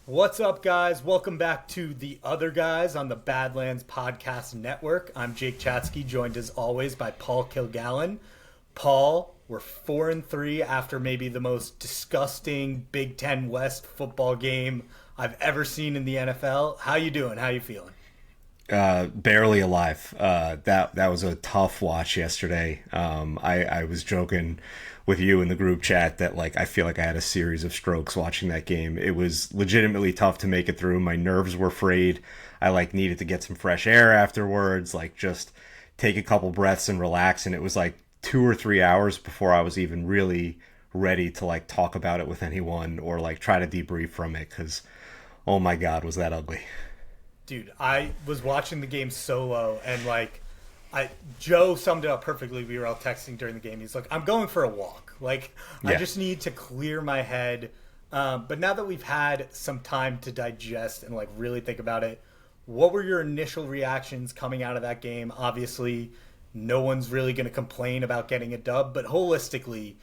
What's up, guys? Welcome back to The Other Guys on the Badlands Podcast Network. I'm Jake Chatsky, joined as always by Paul Kilgallen. Paul, we're 4-3 after maybe the most disgusting Big Ten West football game I've ever seen in the NFL. How you doing? How you feeling? Barely alive. That was a tough watch yesterday. I was joking with you in the group chat that like I feel like I had a series of strokes watching that game. It was legitimately tough to make it through. My nerves were frayed. I like needed to get some fresh air afterwards, like just take a couple breaths and relax. And it was like 2 or 3 hours before I was even really ready to like talk about it with anyone or like try to debrief from it because oh my god, was that ugly. Dude, I was watching the game solo and Joe summed it up perfectly. We were all texting during the game. He's like, I'm going for a walk. I Yeah. just need to clear my head. But now that we've had some time to digest and like really think about it, what were your initial reactions coming out of that game? Obviously, no one's really going to complain about getting a dub, but holistically,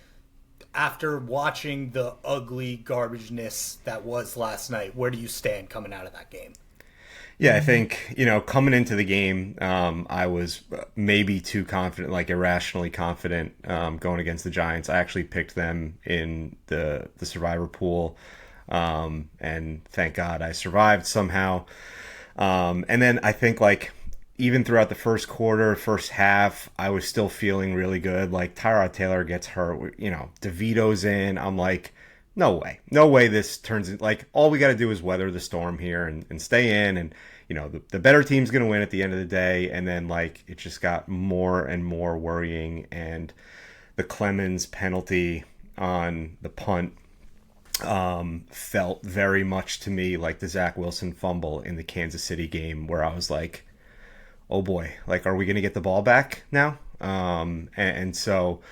after watching the ugly garbageness that was last night, where do you stand coming out of that game? Yeah, I think, coming into the game, I was maybe too confident, like irrationally confident going against the Giants. I actually picked them in the survivor pool, and thank God I survived somehow. And then I think, like, even throughout the first quarter, first half, I was still feeling really good. Like, Tyrod Taylor gets hurt, DeVito's in. I'm like, no way. No way this turns in. Like, all we got to do is weather the storm here and stay in. And, the better team's going to win at the end of the day. And then, like, it just got more and more worrying. And the Clemens penalty on the punt felt very much to me like the Zach Wilson fumble in the Kansas City game where I was like, oh boy, like, are we going to get the ball back now? And so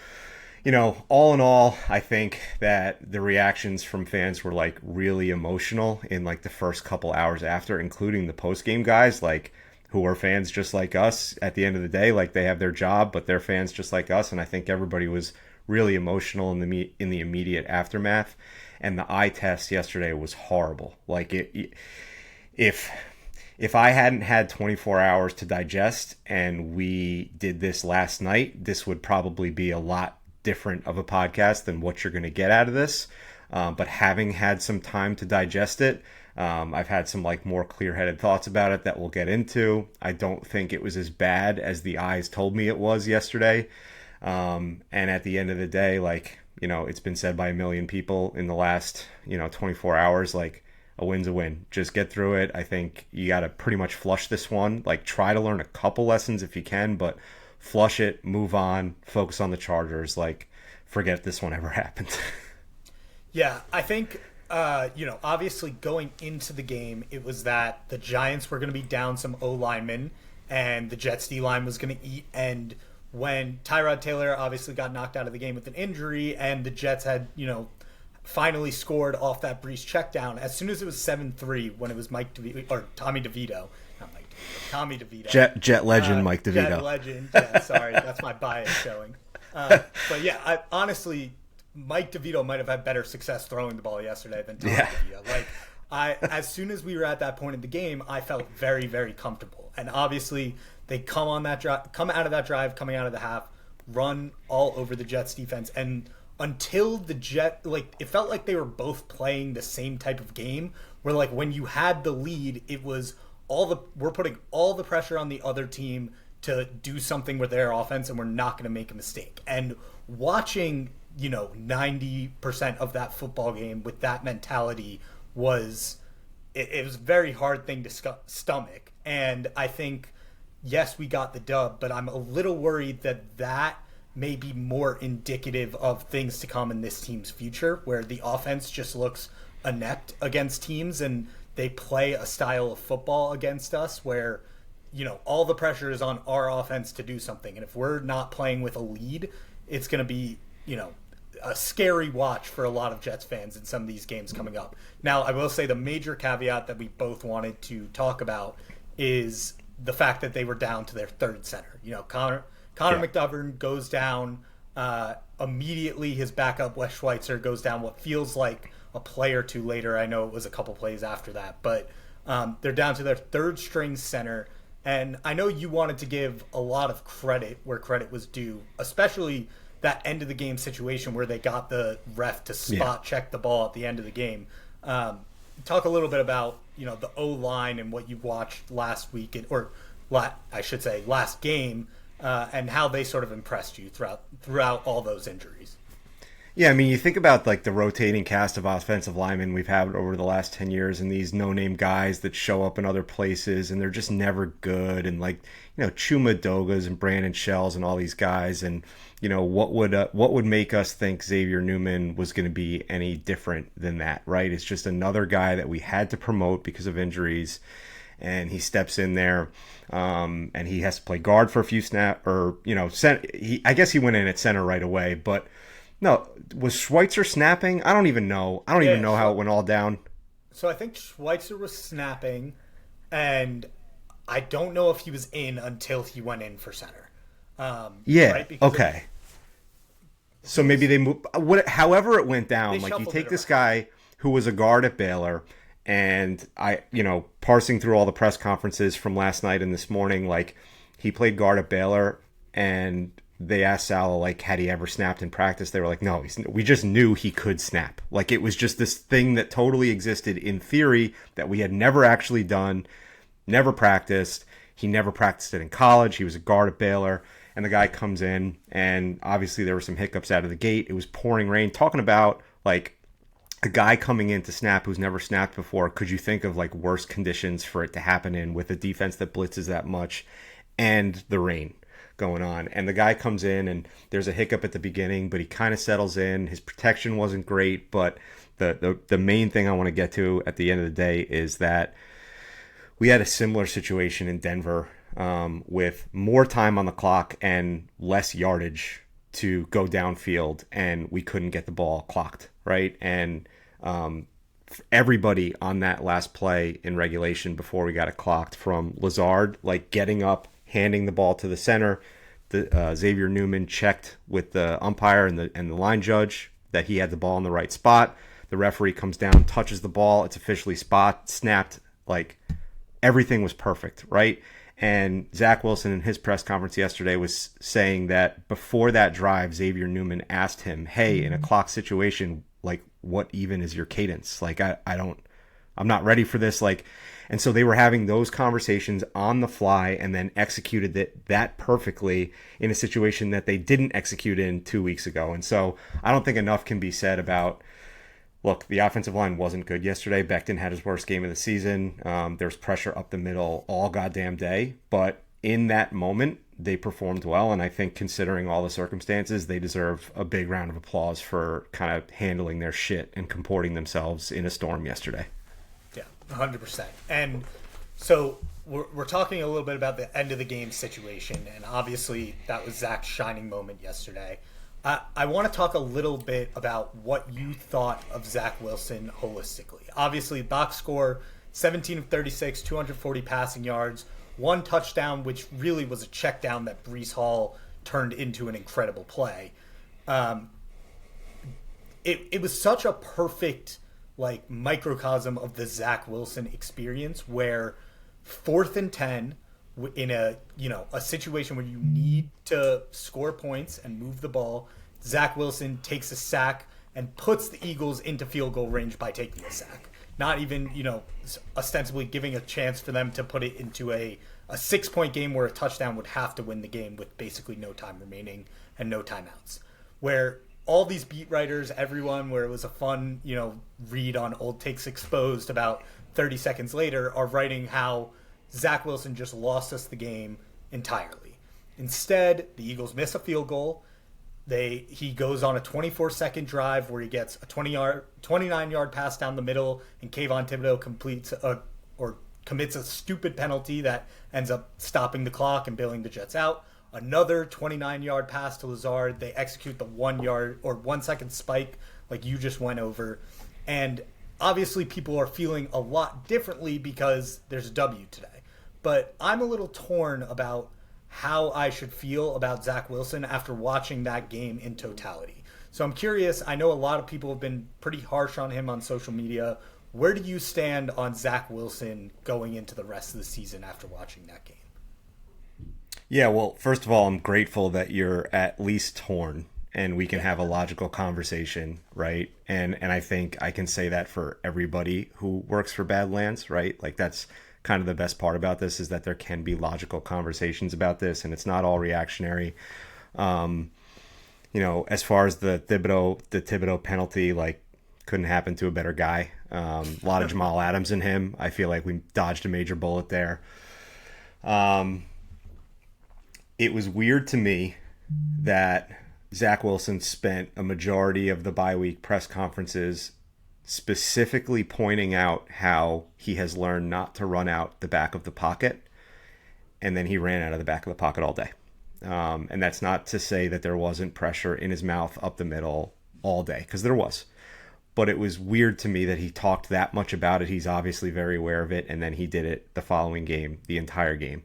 all in all, I think that the reactions from fans were like really emotional in like the first couple hours after, including the post game guys, like who are fans just like us at the end of the day. Like they have their job, but they're fans just like us. And I think everybody was really emotional in the immediate aftermath. And the eye test yesterday was horrible. Like if if I hadn't had 24 hours to digest and we did this last night, this would probably be a lot different of a podcast than what you're going to get out of this. But having had some time to digest it, I've had some like more clear-headed thoughts about it that we'll get into. I don't think it was as bad as the eyes told me it was yesterday. And at the end of the day, like, it's been said by a million people in the last, 24 hours, like, a win's a win. Just get through it. I think you got to pretty much flush this one. Like, try to learn a couple lessons if you can, but flush it, move on, focus on the Chargers. Like, forget this one ever happened. Yeah, I think, obviously going into the game, it was that the Giants were going to be down some O linemen and the Jets D line was going to eat. And when Tyrod Taylor obviously got knocked out of the game with an injury and the Jets had, finally scored off that Brees check down, as soon as it was 7-3, when it was Tommy DeVito, not Mike DeVito, Tommy DeVito. Jet legend Mike DeVito. Jet legend, yeah, sorry, that's my bias showing. But yeah, honestly, Mike DeVito might have had better success throwing the ball yesterday than Tommy DeVito. Like, as soon as we were at that point in the game, I felt very, very comfortable. And obviously, they come out of that drive, coming out of the half, run all over the Jets defense, and until the it felt like they were both playing the same type of game, where like when you had the lead, it was we're putting all the pressure on the other team to do something with their offense, and we're not going to make a mistake. And watching 90% of that football game with that mentality was it was a very hard thing to stomach. And I think, yes, we got the dub, but I'm a little worried that may be more indicative of things to come in this team's future, where the offense just looks inept against teams and they play a style of football against us where all the pressure is on our offense to do something. And if we're not playing with a lead, it's going to be a scary watch for a lot of Jets fans in some of these games coming up. Now, I will say the major caveat that we both wanted to talk about is the fact that they were down to their third center. Connor McGovern goes down immediately. His backup, Wes Schweitzer, goes down what feels like a play or two later. I know it was a couple plays after that, but they're down to their third string center. And I know you wanted to give a lot of credit where credit was due, especially that end of the game situation where they got the ref to spot check the ball at the end of the game. Talk a little bit about, the O-line and what you watched last week, I should say last game, and how they sort of impressed you throughout all those injuries. Yeah, I mean, you think about like the rotating cast of offensive linemen we've had over the last 10 years and these no-name guys that show up in other places and they're just never good. And like, Chuma Dogas and Brandon Shells and all these guys. And, what would make us think Xavier Newman was going to be any different than that, right? It's just another guy that we had to promote because of injuries. And he steps in there, and he has to play guard for a few snaps, or, I guess he went in at center right away, but no, was Schweitzer snapping? I don't even know. I don't even know how it went all down. So I think Schweitzer was snapping, and I don't know if he was in until he went in for center. Right? Okay. So maybe they moved. However it went down, like you take this guy who was a guard at Baylor, and parsing through all the press conferences from last night and this morning, like he played guard at Baylor, and they asked Salah, like, had he ever snapped in practice? They were like, no, we just knew he could snap. Like, it was just this thing that totally existed in theory that we had never actually done, never practiced. He never practiced it in college. He was a guard at Baylor. And the guy comes in, and obviously there were some hiccups out of the gate. It was pouring rain. Talking about, like, a guy coming in to snap who's never snapped before. Could you think of, like, worse conditions for it to happen in with a defense that blitzes that much and the rain going on? And the guy comes in and there's a hiccup at the beginning, but he kind of settles in. His protection wasn't great, but the main thing I want to get to at the end of the day is that we had a similar situation in Denver, with more time on the clock and less yardage to go downfield, and we couldn't get the ball clocked, right? And everybody on that last play in regulation before we got it clocked, from Lazard, like getting up, handing the ball to the center. Xavier Newman checked with the umpire and the line judge that he had the ball in the right spot. The referee comes down, touches the ball. It's officially snapped. Like, everything was perfect, right? And Zach Wilson in his press conference yesterday was saying that before that drive, Xavier Newman asked him, hey, in a clock situation, like, what even is your cadence? Like, I'm not ready for this. Like, and so they were having those conversations on the fly and then executed that perfectly in a situation that they didn't execute in 2 weeks ago. And so I don't think enough can be said about, look, the offensive line wasn't good yesterday. Becton had his worst game of the season. There's pressure up the middle all goddamn day. But in that moment, they performed well. And I think considering all the circumstances, they deserve a big round of applause for kind of handling their shit and comporting themselves in a storm yesterday. Yeah, 100%. And so we're talking a little bit about the end of the game situation. And obviously that was Zach's shining moment yesterday. I want to talk a little bit about what you thought of Zach Wilson holistically. Obviously, box score, 17 of 36, 240 passing yards, one touchdown, which really was a check down that Breece Hall turned into an incredible play. It was such a perfect, like, microcosm of the Zach Wilson experience, where 4th and 10 in a situation where you need to score points and move the ball, Zach Wilson takes a sack and puts the Eagles into field goal range by taking the sack. Not even, ostensibly giving a chance for them to put it into a 6-point game where a touchdown would have to win the game with basically no time remaining and no timeouts. Where all these beat writers, everyone, where it was a fun, read on Old Takes Exposed about 30 seconds later, are writing how Zach Wilson just lost us the game entirely. Instead, the Eagles miss a field goal. He goes on a 24-second drive where he gets a 29-yard pass down the middle, and Kayvon Thibodeau commits a stupid penalty that ends up stopping the clock and bailing the Jets out. Another 29-yard pass to Lazard. They execute the 1 second spike like you just went over. And obviously people are feeling a lot differently because there's a W today. But I'm a little torn about how I should feel about Zach Wilson after watching that game in totality. So I'm curious. I know a lot of people have been pretty harsh on him on social media. Where do you stand on Zach Wilson going into the rest of the season after watching that game? Yeah, well, first of all, I'm grateful that you're at least torn and we can Yeah. have a logical conversation, right? And I think I can say that for everybody who works for Badlands, right? Like that's kind of the best part about this is that there can be logical conversations about this and it's not all reactionary. Um, as far as the Thibodeau penalty, like couldn't happen to a better guy. A lot of Jamal Adams in him. I feel like we dodged a major bullet there. It was weird to me that Zach Wilson spent a majority of the bye week press conferences specifically pointing out how he has learned not to run out the back of the pocket, and then he ran out of the back of the pocket all day. And that's not to say that there wasn't pressure in his mouth up the middle all day, because there was. But it was weird to me that he talked that much about it. He's obviously very aware of it, and then he did it the following game, the entire game.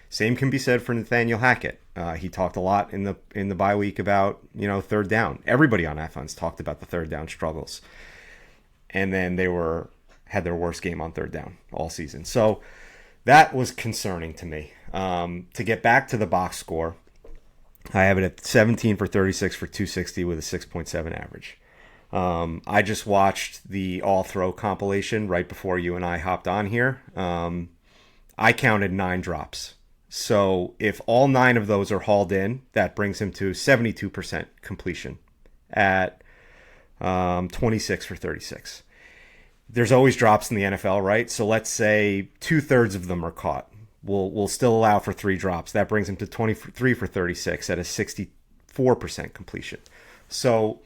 Same can be said for Nathaniel Hackett. He talked a lot in the bye week about third down. Everybody on offense talked about the third down struggles, and then they had their worst game on third down all season. So that was concerning to me. To get back to the box score, I have it at 17 for 36 for 260 with a 6.7 average. I just watched the all throw compilation right before you and I hopped on here. I counted 9 drops. So if all 9 of those are hauled in, that brings him to 72% completion at 26 for 36. There's always drops in the NFL, right? So let's say 2/3 of them are caught. We'll still allow for 3 drops. That brings him to 23 for 36 at a 64% completion. So,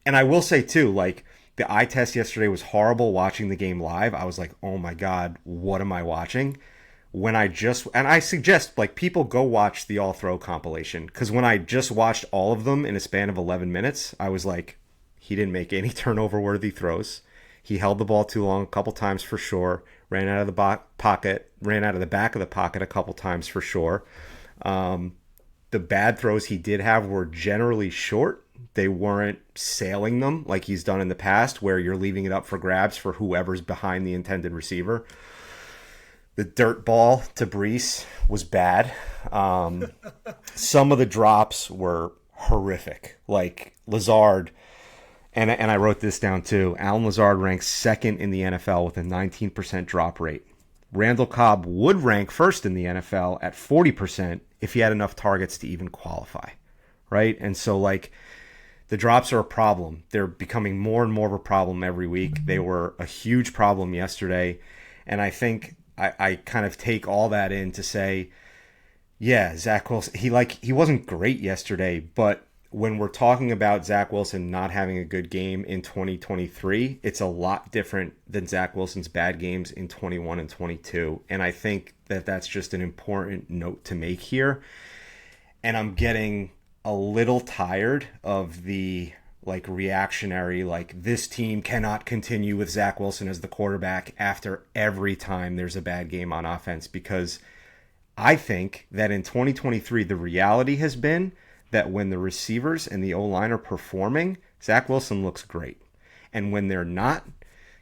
and I will say too, like the eye test yesterday was horrible watching the game live. I was like, oh my God, what am I watching? And I suggest like people go watch the all throw compilation, because when I just watched all of them in a span of 11 minutes, I was like, he didn't make any turnover worthy throws. He held the ball too long a couple times for sure. Ran out of the pocket, ran out of the back of the pocket a couple times for sure. The bad throws he did have were generally short. They weren't sailing them like he's done in the past, where you're leaving it up for grabs for whoever's behind the intended receiver. The dirt ball to Brees was bad. Some of the drops were horrific. Like Lazard, and I wrote this down too. Alan Lazard ranks second in the NFL with a 19% drop rate. Randall Cobb would rank first in the NFL at 40% if he had enough targets to even qualify, right? And so like the drops are a problem. They're becoming more and more of a problem every week. They were a huge problem yesterday, and I think I kind of take all that in to say, yeah, Zach Wilson, he wasn't great yesterday, but when we're talking about Zach Wilson not having a good game in 2023, it's a lot different than Zach Wilson's bad games in 21 and 22. And I think that that's just an important note to make here. And I'm getting a little tired of the like reactionary, like this team cannot continue with Zach Wilson as the quarterback after every time there's a bad game on offense, because I think that in 2023, the reality has been that when the receivers and the O-line are performing, Zach Wilson looks great. And when they're not,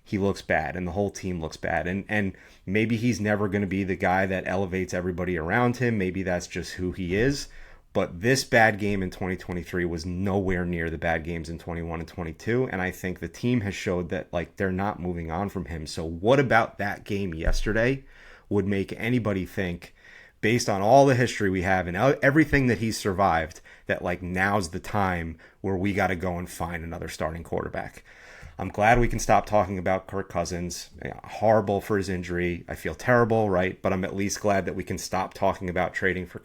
he looks bad and the whole team looks bad. And maybe he's never going to be the guy that elevates everybody around him. Maybe that's just who he is. But this bad game in 2023 was nowhere near the bad games in 21 and 22. And I think the team has showed that like they're not moving on from him. So what about that game yesterday would make anybody think, based on all the history we have and everything that he's survived, that like now's the time where we got to go and find another starting quarterback? I'm glad we can stop talking about Kirk Cousins. Horrible for his injury. I feel terrible, right? But I'm at least glad that we can stop talking about trading for